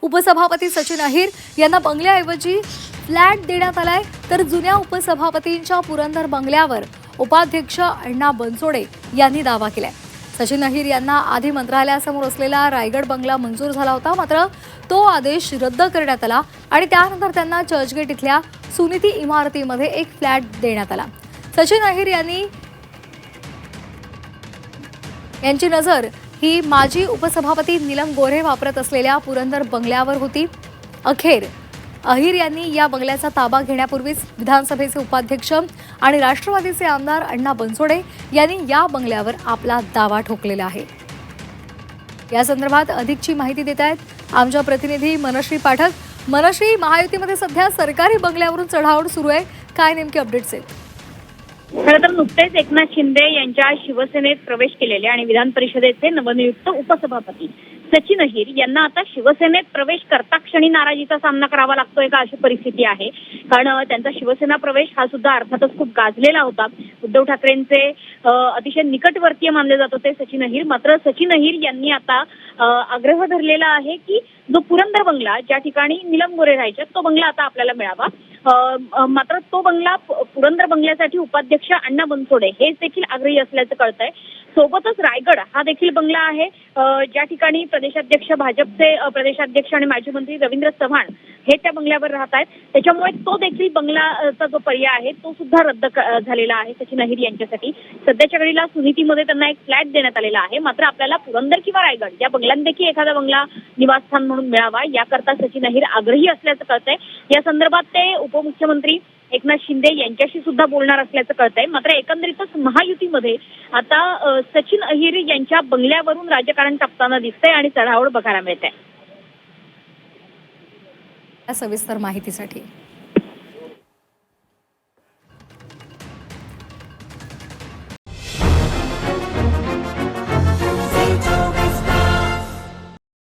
उपसभापती सचिन अहिर यांना बंगल्याऐवजी फ्लॅट देण्यात आलाय, तर जुन्या उपसभापतींच्या पुरंदर बंगल्यावर उपाध्यक्ष अण्णा बनसोडे यांनी दावा केलाय। सचिन अहिर यांना आधी मंत्रालयासमोर असलेला रायगड बंगला मंजूर झाला होता, मात्र तो आदेश रद्द करण्यात आला आणि त्यानंतर त्यांना चर्चगेट इथल्या सुनीती इमारतीमध्ये एक फ्लॅट देण्यात आला। सचिन अहिर यांची नजर ही माजी उपसभापती नीलम गोऱ्हे वापरत असलेल्या पुरंदर बंगल्यावर होती। अखेर अहिर यांनी या बंगल्याचा ताबा घेण्यापूर्वीच विधानसभेचे उपाध्यक्ष आणि राष्ट्रवादीचे आमदार अण्णा बनसोडे यांनी या बंगल्यावर आपला दावा ठोकलेला आहे। या संदर्भात अधिकची माहिती देत आहेत आमच्या प्रतिनिधी मनश्री पाठक। मनश्री, महायुतीमध्ये सध्या सरकारी बंगल्यावरून चढाओढ सुरू आहे, काय नेमके अपडेट्स आहेत? खरं तर नुकतेच एकनाथ शिंदे यांच्या शिवसेनेत प्रवेश केलेले आणि विधान परिषदेचे नवनियुक्त उपसभापती सचिन अहिर यांना आता शिवसेनेत प्रवेश करता क्षणी नाराजीचा सामना करावा लागतोय का, अशी परिस्थिती आहे। कारण त्यांचा शिवसेना प्रवेश हा सुद्धा अर्थातच खूप गाजलेला होता। उद्धव ठाकरेंचे अतिशय निकटवर्तीय मानले जात होते सचिन अहिर। मात्र सचिन अहिर यांनी आता आग्रह धरलेला आहे की जो पुरंदर बंगला ज्या ठिकाणी नीलम गोऱ्हे राहायच्या तो बंगला आता आपल्याला मिळावा। मात्र तो बंगला पुरंदर बंगल्यासाठी उपाध्यक्ष अण्णा बनसोडे हेच देखील आग्रही असल्याचं कळतंय। सोबतच रायगड हा देखील बंगला आहे ज्या ठिकाणी प्रदेशाध्यक्ष भाजपचे प्रदेशाध्यक्ष आणि माजी मंत्री रवींद्र चव्हाण हे त्या बंगल्यावर राहत आहेत। त्याच्यामुळे तो देखील बंगलाचा जो पर्याय आहे तो सुद्धा रद्द झालेला आहे सचिन अहिर यांच्यासाठी। सध्याच्या घडीला सुनीतीमध्ये त्यांना एक फ्लॅट देण्यात आलेला आहे। मात्र आपल्याला पुरंदर किंवा रायगड या बंगल्यांपैकी एखादा बंगला निवासस्थान म्हणून मिळावा याकरता सचिन अहिर आग्रही असल्याचं कळतंय। या संदर्भात ते उपमुख्यमंत्री एकनाथ शिंदे यांच्याशी सुद्धा बोलणार असल्याचं कळतंय। मात्र एकंदरीतच महायुतीमध्ये आता सचिन अहिर यांच्या बंगल्यावरून राजकारण टपताना दिसतंय आणि चढाओढ बघायला मिळते। सविस्तर माहितीसाठी